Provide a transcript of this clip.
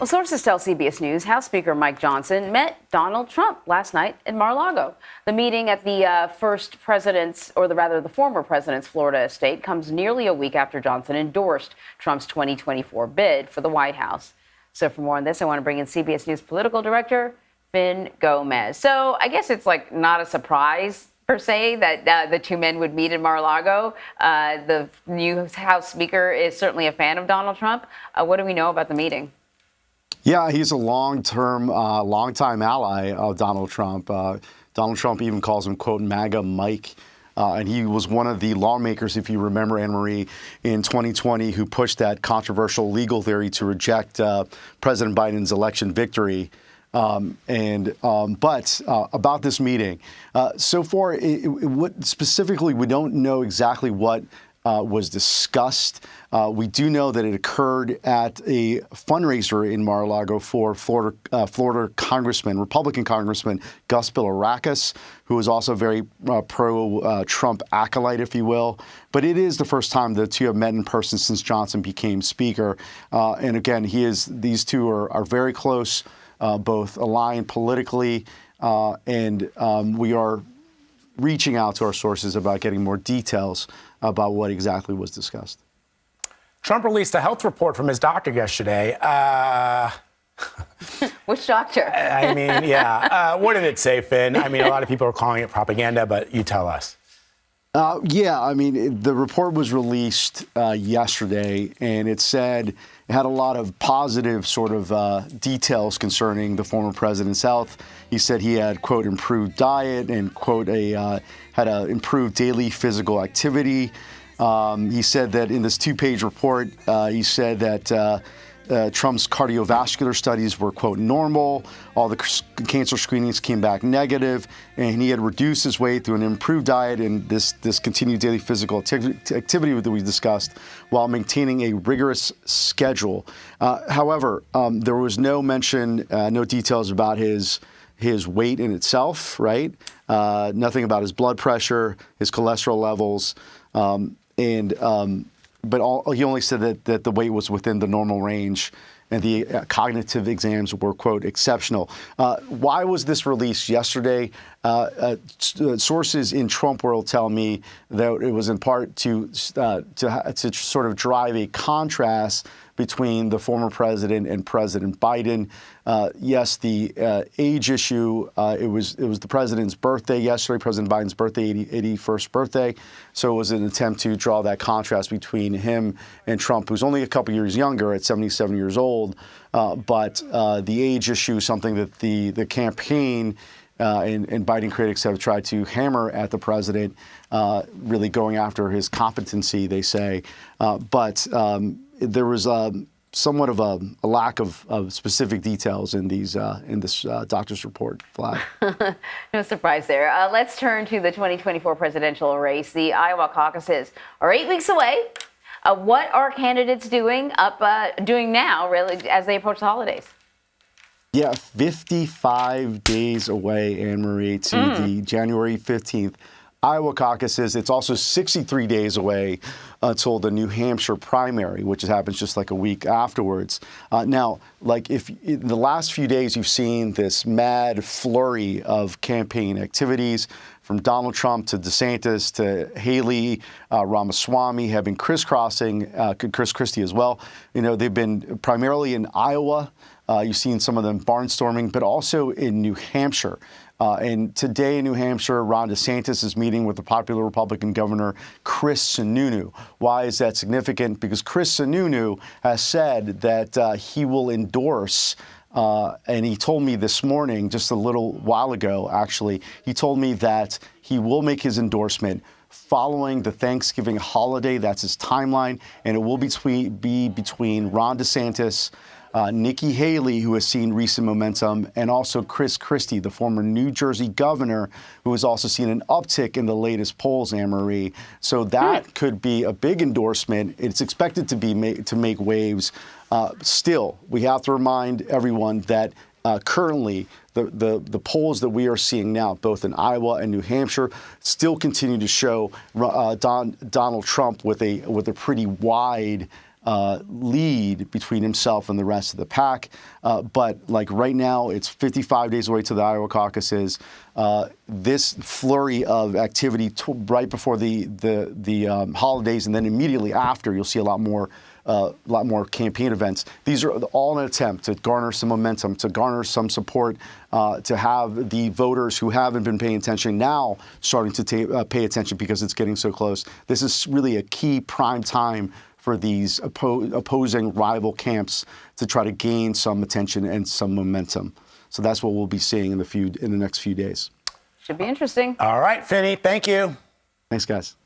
Well, sources tell CBS News House Speaker Mike Johnson met Donald Trump last night in Mar-A-Lago. The meeting at the former president's Florida estate comes nearly a week after Johnson endorsed Trump's 2024 bid for the White House. So for more on this, I want to bring in CBS News political director Fin Gómez. So I guess it's like not a surprise per se that the two men would meet in Mar-a-Lago. The new House Speaker is certainly a fan of Donald Trump. What do we know about the meeting? Yeah, he's a longtime ally of Donald Trump. Donald Trump even calls him, quote, MAGA Mike. And he was one of the lawmakers, if you remember, Anne-Marie, in 2020, who pushed that controversial legal theory to reject President Biden's election victory. But about this meeting, so far, specifically, we don't know exactly what was discussed. We do know that it occurred at a fundraiser in Mar-a-Lago for Florida Republican Congressman Gus Bilirakis, who is also very pro-Trump acolyte, if you will. But it is the first time the two have met in person since Johnson became Speaker. And again, these two are very close, both aligned politically, and we are reaching out to our sources about getting more details about what exactly was discussed. Trump released a health report from his doctor yesterday. Which doctor? I mean, yeah. What did it say, Finn? I mean, a lot of people are calling it propaganda, but you tell us. Yeah, I mean, the report was released yesterday, and it had a lot of positive sort of details concerning the former president's health. He said he had, quote, improved diet and, quote, had an improved daily physical activity. He said that in this two-page report, he said that Trump's cardiovascular studies were, quote, normal. All the cancer screenings came back negative, and he had reduced his weight through an improved diet and this continued daily physical activity that we discussed while maintaining a rigorous schedule. However, there was no mention, no details about his weight in itself, right? Nothing about his blood pressure, his cholesterol levels, but he only said that the weight was within the normal range and the cognitive exams were, quote, exceptional. Why was this released yesterday? Sources in Trump world tell me that it was in part to sort of drive a contrast between the former president and President Biden. Yes, the age issue, it was the president's birthday yesterday, President Biden's birthday, 81st birthday. So it was an attempt to draw that contrast between him and Trump, who's only a couple years younger at 77 years old. But the age issue, something that the campaign and Biden critics have tried to hammer at the president, really going after his competency, they say. But there was somewhat of a lack of specific details in this doctor's report, Vlad. No surprise there. Let's turn to the 2024 presidential race. The Iowa caucuses are 8 weeks away. What are candidates doing now, really, as they approach the holidays? Yeah, 55 days away, Anne-Marie, to the January 15th Iowa caucuses. It's also 63 days away until the New Hampshire primary, which happens just like a week afterwards. Now, like if in the last few days you've seen this mad flurry of campaign activities from Donald Trump to DeSantis to Haley, Ramaswamy have been crisscrossing, Chris Christie as well. You know, they've been primarily in Iowa. You've seen some of them barnstorming, but also in New Hampshire. And today in New Hampshire, Ron DeSantis is meeting with the popular Republican governor, Chris Sununu. Why is that significant? Because Chris Sununu has said that he will endorse, and he told me this morning, just a little while ago, actually, he told me that he will make his endorsement following the Thanksgiving holiday. That's his timeline. And it will be between Ron DeSantis, Nikki Haley, who has seen recent momentum, and also Chris Christie, the former New Jersey governor, who has also seen an uptick in the latest polls, Anne-Marie. So that could be a big endorsement. It's expected to make waves. Still, we have to remind everyone that currently the polls that we are seeing now, both in Iowa and New Hampshire, still continue to show Donald Trump with a pretty wide lead between himself and the rest of the pack. But like right now, it's 55 days away to the Iowa caucuses. This flurry of activity right before the holidays, and then immediately after, you'll see a lot more campaign events. These are all an attempt to garner some momentum, to garner some support, to have the voters who haven't been paying attention now starting to pay attention because it's getting so close. This is really a key prime time for these opposing rival camps to try to gain some attention and some momentum. So that's what we'll be seeing in the next few days. Should be interesting. All right, Finny, thank you. Thanks, guys.